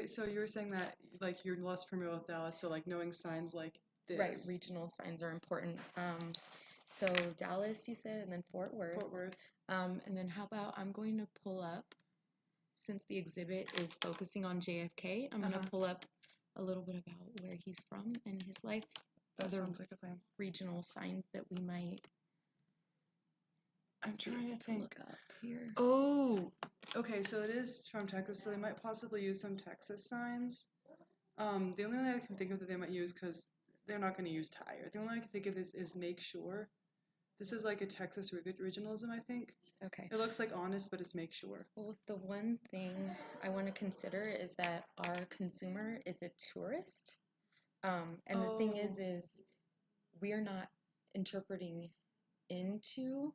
Okay, so you were saying that like you're less familiar with Dallas, so like knowing signs like Right, this. regional signs are important. So Dallas, you said, and then Fort Worth. Fort Worth. And then how about I'm going to pull up, since the exhibit is focusing on JFK, I'm going to pull up a little bit about where he's from and his life. That Other sounds like a plan. regional signs that we might I'm trying to think. look up here. Oh, okay, so it is from Texas, so they might possibly use some Texas signs. The only one I can think of that they might use, because they're not going to use tire. The only one I can think of is make sure. This is like a Texas originalism, I think. Okay. It looks like honest, but it's make sure. Well, the one thing I want to consider is that our consumer is a tourist. And the thing is we're not interpreting into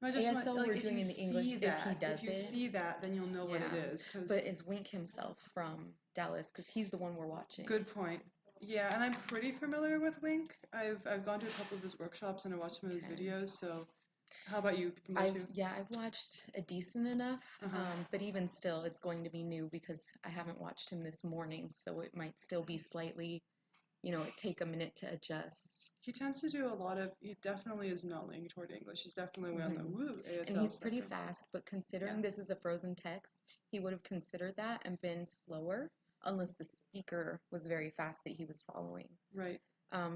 I just want, ASL, like, we're if doing you in the English see if that, he does if you it. see that, then you'll know what it is. But is Wink himself from Dallas? Because he's the one we're watching. Good point. Yeah, and I'm pretty familiar with Wink. I've gone to a couple of his workshops and I watched some of his videos. So, how about you? I've watched a decent enough, but even still, it's going to be new because I haven't watched him this morning, so it might still be slightly, take a minute to adjust. He tends to do a lot of. He definitely is not leaning toward English. He's definitely way on the ASL And he's pretty spectrum. fast, but considering this is a frozen text, he would have considered that and been slower, unless the speaker was very fast that he was following. Right.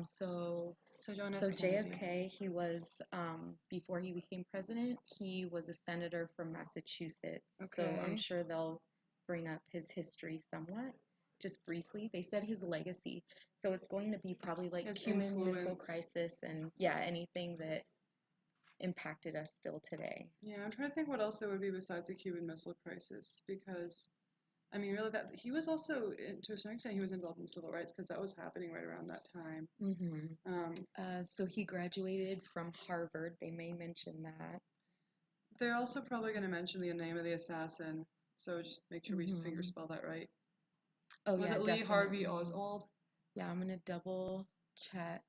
So John F. JFK, he was, before he became president, he was a senator from Massachusetts. So I'm sure they'll bring up his history somewhat, just briefly. They said his legacy. So it's going to be probably like His Cuban Missile influence. Crisis and, yeah, anything that impacted us still today. Yeah, I'm trying to think what else there would be besides the Cuban Missile Crisis, because I mean, really, that he was also, to a certain extent, he was involved in civil rights because that was happening right around that time. So he graduated from Harvard. They may mention that. They're also probably going to mention the name of the assassin, so just make sure we fingerspell that right. Oh, was it Lee Harvey Oswald? Yeah, I'm gonna double check.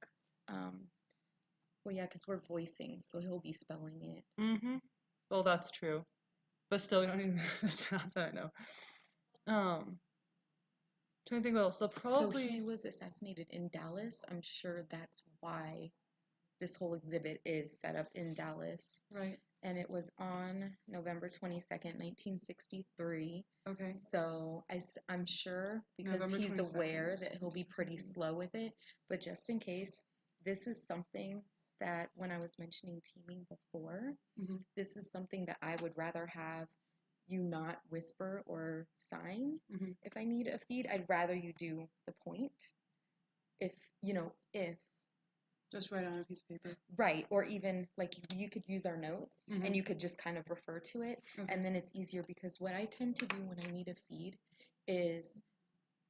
Well, yeah, because we're voicing, so he'll be spelling it. Well, that's true, but still, we don't need to mispronounce that. I know. Trying to think what else. They'll probably. So he was assassinated in Dallas. I'm sure that's why this whole exhibit is set up in Dallas. Right. And it was on November 22nd, 1963. Okay. So I'm sure, because November he's 22nd, aware that he'll be pretty slow with it. But just in case, this is something that when I was mentioning teaming before, this is something that I would rather have you not whisper or sign. If I need a feed, I'd rather you do the point. If just write on a piece of paper. Right, or even like you could use our notes and you could just kind of refer to it, and then it's easier, because what I tend to do when I need a feed is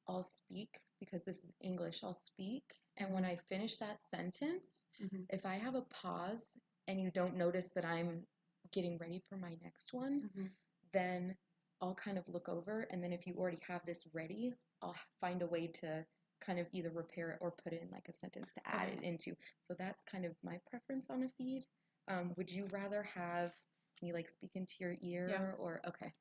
I'll speak, because this is English, I'll speak, and when I finish that sentence, if I have a pause and you don't notice that I'm getting ready for my next one, then I'll kind of look over, and then if you already have this ready, I'll find a way to kind of either repair it or put it in like a sentence to add it into. So that's kind of my preference on a feed. Would you rather have me like speak into your ear or okay.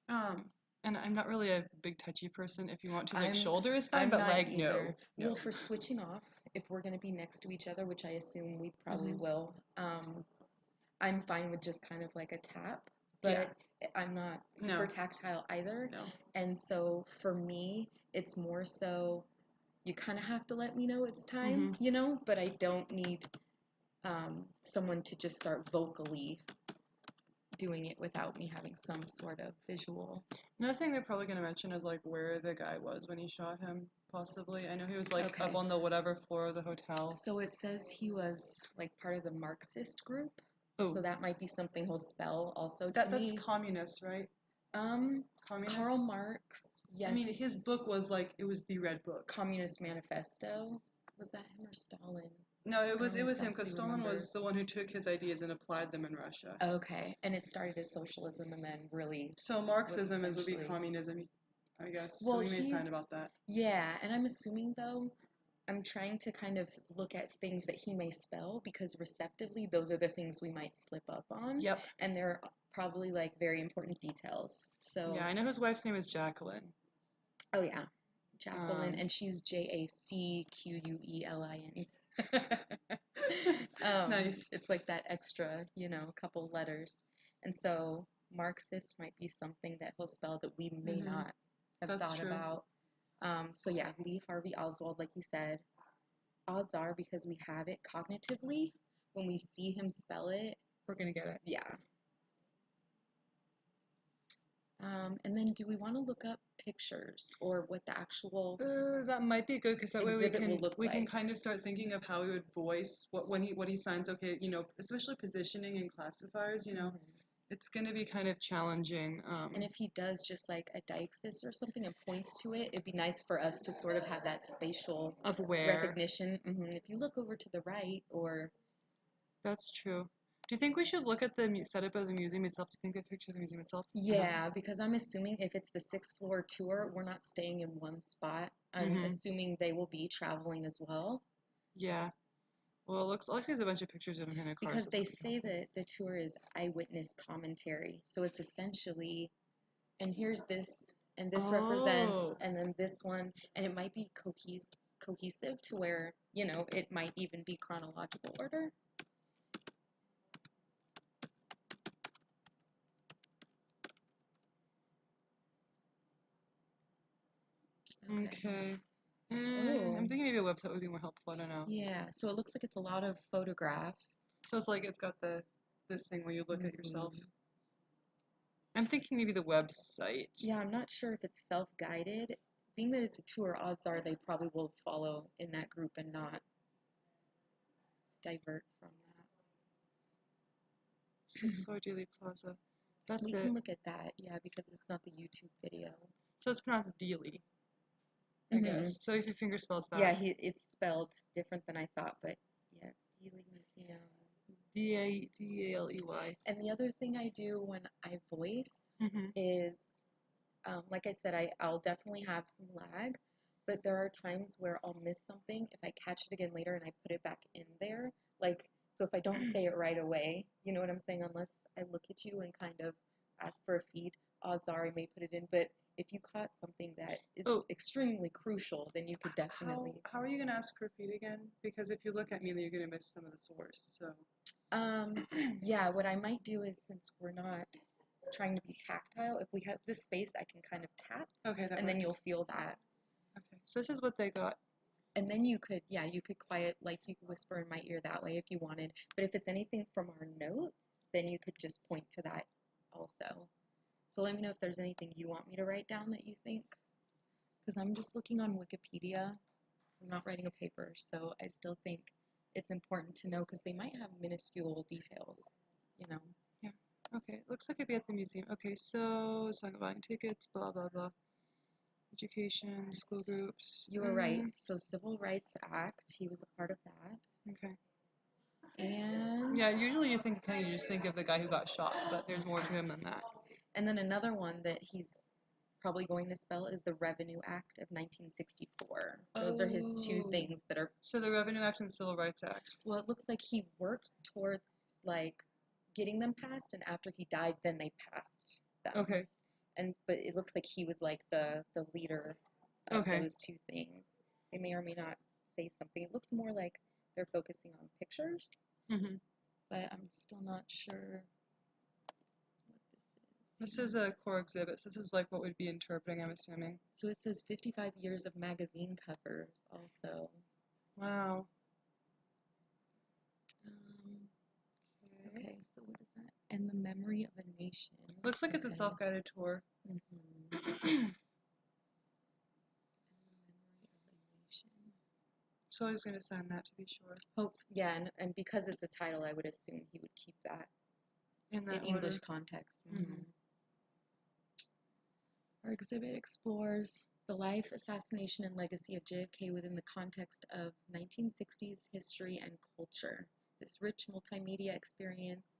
And I'm not really a big touchy person. If you want to, like, shoulder is fine, but like no. Well, for switching off, if we're gonna be next to each other, which I assume we probably will, I'm fine with just kind of like a tap, but I'm not super tactile either. No. And so for me, it's more so you kind of have to let me know it's time, but I don't need someone to just start vocally doing it without me having some sort of visual. Another thing they're probably going to mention is like where the guy was when he shot him, possibly. I know he was like up on the whatever floor of the hotel. So it says he was like part of the Marxist group. So that might be something he'll spell also to me. That's communist, right? Communist? Karl Marx, yes. I mean, his book was like, it was the Red Book. Communist Manifesto. Was that him or Stalin? No, it was him, because Stalin was the one who took his ideas and applied them in Russia. Okay, and it started as socialism and then really. So Marxism would be communism, I guess. Well, so we may sign about that. Yeah, and I'm assuming though, I'm trying to kind of look at things that he may spell, because receptively, those are the things we might slip up on. Yep. And there probably like very important details. So Yeah, I know his wife's name is Jacqueline. oh yeah, Jacqueline, and she's Jacqueline. Nice. It's like that extra, couple letters. And so Marxist might be something that he'll spell that we may not have That's thought true. about. So yeah, Lee Harvey Oswald, like you said, odds are because we have it cognitively, when we see him spell it, We're gonna get it. yeah. And then do we want to look up pictures or what the actual That might be good because that way exhibit will look we can like? kind of start thinking of how we would voice what he signs. Okay, especially positioning and classifiers. It's gonna be kind of challenging. And if he does just like a deixis or something and points to it, it'd be nice for us to sort of have that spatial of where. recognition. If you look over to the right, or That's true. Do you think we should look at the setup of the museum itself? Do you think they picture the museum itself? yeah, because I'm assuming if it's the 6th floor tour, we're not staying in one spot. I'm assuming they will be traveling as well. Yeah. Well, all I see is a bunch of pictures of him in a car. Because they say that the tour is eyewitness commentary. So it's essentially, and here's this, and this represents, and then this one, and it might be cohesive to where, it might even be chronological order. Okay. I'm thinking maybe a website would be more helpful. I don't know. Yeah, so it looks like it's a lot of photographs. So it's like it's got this thing where you look at yourself. I'm thinking maybe the website. Yeah, I'm not sure if it's self-guided. Being that it's a tour, odds are they probably will follow in that group and not divert from that. Floor Dealey Plaza. That's we it. can look at that, yeah, because it's not the YouTube video. So it's pronounced Dealey, I guess. So if your finger spells that. Yeah, it's spelled different than I thought, but yeah, Dealey Museum. D-A-L-E-Y. And the other thing I do when I voice is, like I said, I'll definitely have some lag, but there are times where I'll miss something if I catch it again later and I put it back in there. Like, so if I don't say it right away, you know what I'm saying? Unless I look at you and kind of ask for a feed, odds are I may put it in. But if you caught something that is extremely crucial, then you could definitely. How are you going to ask for a feed again? Because if you look at me, then you're going to miss some of the source. So. Yeah, what I might do is, since we're not trying to be tactile, if we have this space, I can kind of tap. Okay, that and works. then you'll feel that. Okay, so this is what they got. And then you could quiet, like you could whisper in my ear that way if you wanted. But if it's anything from our notes, then you could just point to that also. So let me know if there's anything you want me to write down that you think. Because I'm just looking on Wikipedia. I'm not writing a paper, so I still think it's important to know because they might have minuscule details, Yeah. Okay, looks like it'd be at the museum. Okay, so it's like buying tickets, blah, blah, blah. Education, school groups. You were right. So Civil Rights Act, he was a part of that. Okay. And yeah, usually you just think of the guy who got shot, but there's more to him than that. And then another one that he's probably going to spell is the Revenue Act of 1964. Those are his two things that are. So the Revenue Act and the Civil Rights Act. Well, it looks like he worked towards like getting them passed, and after he died, then they passed them. Okay. But it looks like he was like the leader of those two things. They may or may not say something. It looks more like they're focusing on pictures, but I'm still not sure. This is a core exhibit, so this is like what we'd be interpreting, I'm assuming. So it says 55 years of magazine covers also. Wow. Okay, so what is that? And the Memory of a Nation. Looks like it's a self-guided tour. So I was going to sign that to be sure. Yeah, and because it's a title, I would assume he would keep that in English context. Our exhibit explores the life, assassination, and legacy of JFK within the context of 1960s history and culture. This rich multimedia experience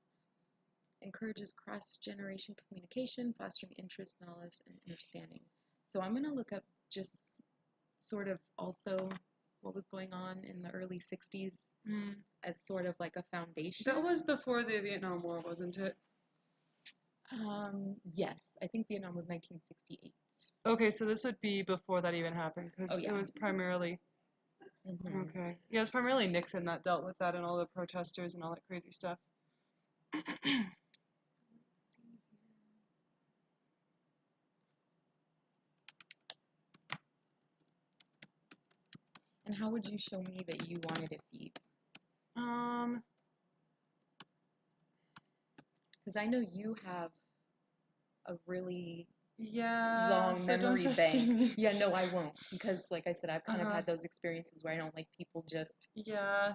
encourages cross-generation communication, fostering interest, knowledge, and understanding. So I'm going to look up just sort of also what was going on in the early 60s as sort of like a foundation. That was before the Vietnam War, wasn't it? Yes, I think Vietnam was 1968. Okay, so this would be before that even happened, Oh because it yeah. was primarily, okay. Yeah, it was primarily Nixon that dealt with that and all the protesters and all that crazy stuff. And how would you show me that you wanted to feed? Because I know you have a really Yeah, long so don't memory just bank. feed me. Yeah, no, I won't. Because, like I said, I've kind of Uh-huh. had those experiences where I don't like people just. Yeah.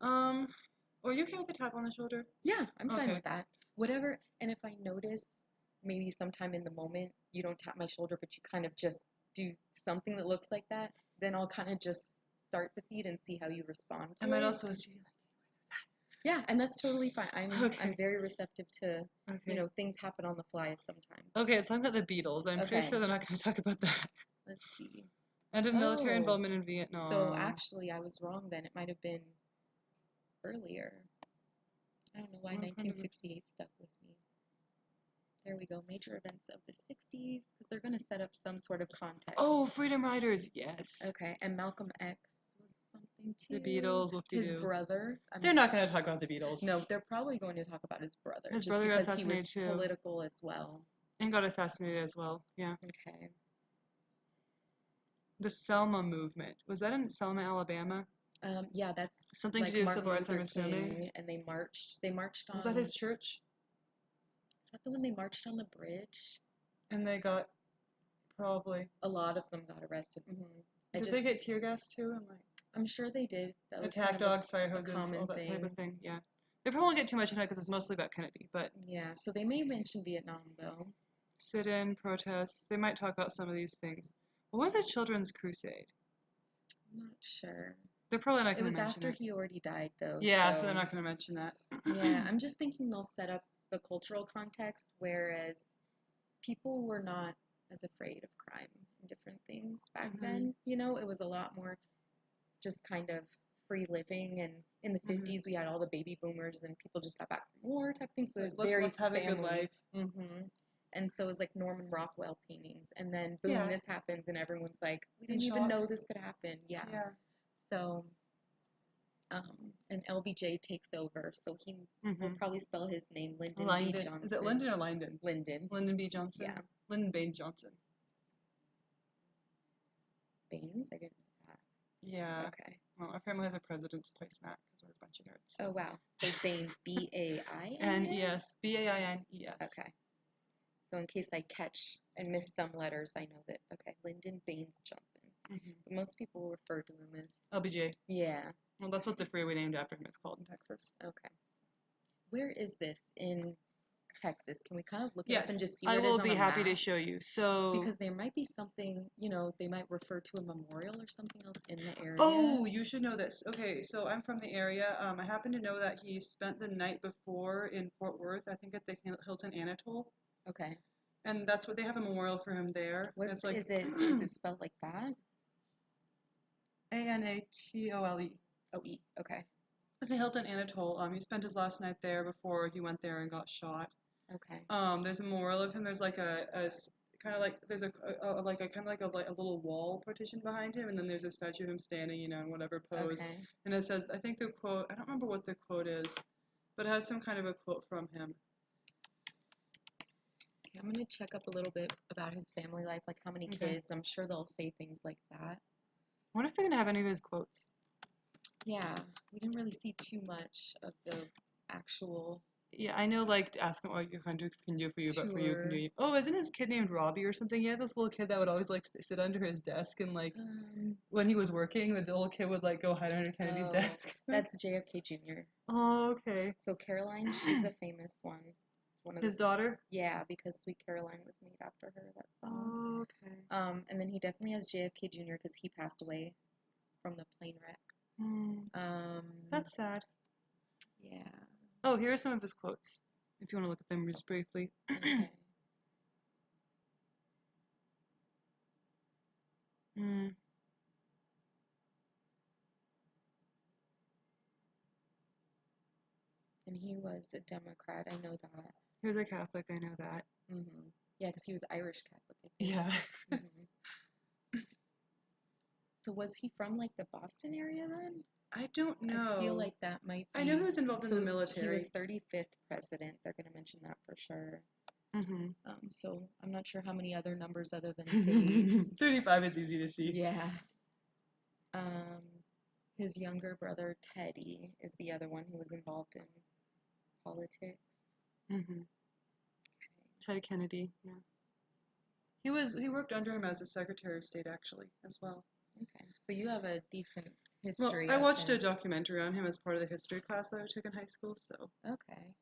Are you okay with a tap on the shoulder? Yeah, I'm fine Okay. with that. Whatever. And if I notice maybe sometime in the moment you don't tap my shoulder, but you kind of just do something that looks like that, then I'll kind of just start the feed and see how you respond I to might it. also just be like, Yeah, and that's totally fine. I'm okay. very receptive to, Okay. things happen on the fly sometimes. Okay, so I've got the Beatles. I'm pretty Okay, sure they're not going to talk about that. let's see. End of military Oh, involvement in so Vietnam. actually I was wrong then. It might have been earlier. I don't know why 1968 stuck with me. There we go. Major events of the 60s, because they're going to set up some sort of context. Oh, Freedom Riders, yes. Okay, and Malcolm X was something too. The Beatles, whoop-de-doo. His brother. They're not going to talk about the Beatles. No, they're probably going to talk about his brother. His just brother got because he was assassinated too. political as well. And got assassinated as well, yeah. Okay. The Selma movement. Was that in Selma, Alabama? Yeah, that's something like to do with Martin civil rights, Luther I'm assuming. King, and they marched. They marched on. Was that his church? Is that the one they marched on the bridge? And they got, probably. A lot of them got arrested. Did they get tear gas too? And like I'm sure they did. That was attack kind of dogs, fire a hoses, common all that thing. type of thing, yeah. They probably won't get too much into it because it's mostly about Kennedy, but. Yeah, so they may mention Vietnam though. Sit-in, protests, they might talk about some of these things. What was the Children's Crusade? I'm not sure. They're probably not It going to was mention after it. he already died though. Yeah, so they're not going to mention that. Yeah, I'm just thinking they'll set up the cultural context, whereas people were not as afraid of crime and different things back then. It was a lot more just kind of free living, and in the 50s we had all the baby boomers and people just got back from war type thing, so it was very let's have family. a good life. And so it was like Norman Rockwell paintings, and then boom, Yeah. this happens and everyone's like, we didn't even know this could happen. Yeah. So and LBJ takes over, so he will probably spell his name Lyndon B. Johnson. Is it Lyndon or Lyndon? Lyndon. Lyndon B. Johnson? Yeah. Lyndon Baines Johnson. Baines? I didn't know that. Yeah. Okay. Well, our family has a president's placemat because we're a bunch of nerds. Oh, wow. So Baines, B-A-I-N-E-S? N-E-S. B-A-I-N-E-S. Okay. So in case I catch and miss some letters, I know that, okay, Lyndon Baines Johnson. But most people refer to him as... LBJ. Yeah. Well, that's what the freeway named after him is called in Texas. Okay. Where is this in Texas? Can we kind of look it up and just see where I it is will on be a happy map? to show you. So because there might be something, they might refer to a memorial or something else in the area. Oh, you should know this. Okay, so I'm from the area. I happen to know that he spent the night before in Fort Worth, I think at the Hilton Anatole. Okay. And that's what they have a memorial for him there. Is it spelled like that? Anatole. Oh, E. Okay. It's the Hilton Anatole. He spent his last night there before he went there and got shot. Okay. There's a memorial of him. There's like a kind of like there's a little wall partition behind him, and then there's a statue of him standing, in whatever pose. Okay. And it says, I think the quote, I don't remember what the quote is, but it has some kind of a quote from him. Okay, I'm gonna check up a little bit about his family life, like how many kids. I'm sure they'll say things like that. I wonder if they're gonna have any of his quotes. Yeah, we didn't really see too much of the actual. Yeah, I know, like, ask him what your country can do for you, but for you can do you. Oh, isn't his kid named Robbie or something? He had this little kid that would always, like, sit under his desk and, like, when he was working, the little kid would, like, go hide under Kennedy's desk. That's JFK Jr. Oh, okay. So Caroline, she's a famous one. His daughter? Yeah, because Sweet Caroline was made after her, that song. Oh, okay. And then he definitely has JFK Jr. because he passed away from the plane wreck. That's sad. Yeah. Oh, here are some of his quotes, if you want to look at them just briefly. Okay. And he was a Democrat, I know that. He was a Catholic, I know that. Yeah, because he was Irish Catholic, I think. Yeah. So was he from like the Boston area then? I don't know. I feel like that might be. I know he was involved in the He military. was 35th president. They're going to mention that for sure. So I'm not sure how many other numbers other than dates. 35 is easy to see. Yeah. His younger brother Teddy is the other one who was involved in politics. Ted Kennedy, yeah. He worked under him as a Secretary of State actually as well. Okay, so you have a decent history. Well, I watched a documentary on him as part of the history class that I took in high school, so. Okay.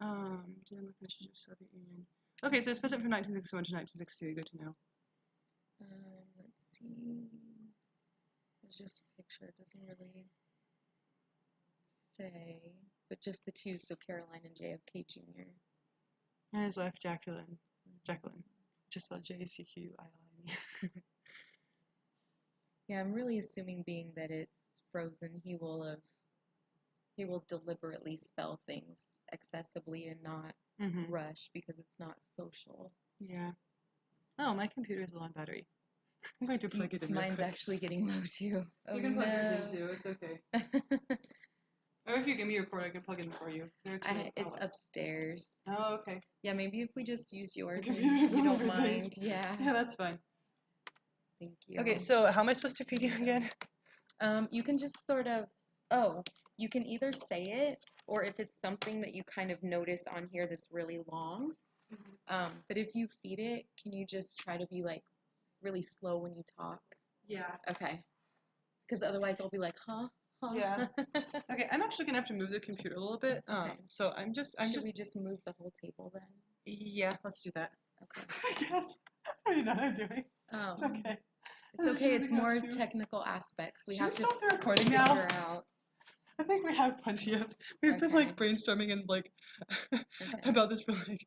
Dealing with the issues of Soviet Union. Okay, so it's president from 1961 to 1962. Good to know. Let's see. It's just a picture. It doesn't really say, but just the two. So Caroline and JFK Jr. And his wife Jacqueline. Just spelled Jacqueline. Yeah, I'm really assuming, being that it's frozen, he will deliberately spell things accessibly and not rush, because it's not social. Yeah. Oh, my computer's low on battery. I'm going to plug it in. Mine's actually getting low too. Oh, you can plug yours in too. It's okay. Or if you give me your cord, I can plug it in for you. It's upstairs. Oh, okay. Yeah, maybe if we just use yours and you don't mind. Yeah. Yeah, that's fine. Thank you. Okay, so how am I supposed to feed you again? You can just sort of, you can either say it, or if it's something that you kind of notice on here that's really long. But if you feed it, can you just try to be like really slow when you talk? Yeah. Okay. Because otherwise I'll be like, huh? Yeah. Okay, I'm actually gonna have to move the computer a little bit. Okay. So Should we just move the whole table then? Yeah, let's do that. Okay. I guess. I don't know what I'm doing. It's okay. It's okay. It's more technical aspects. We have to stop the recording figure now? out. I think we have plenty of. We've been like brainstorming and like about this for like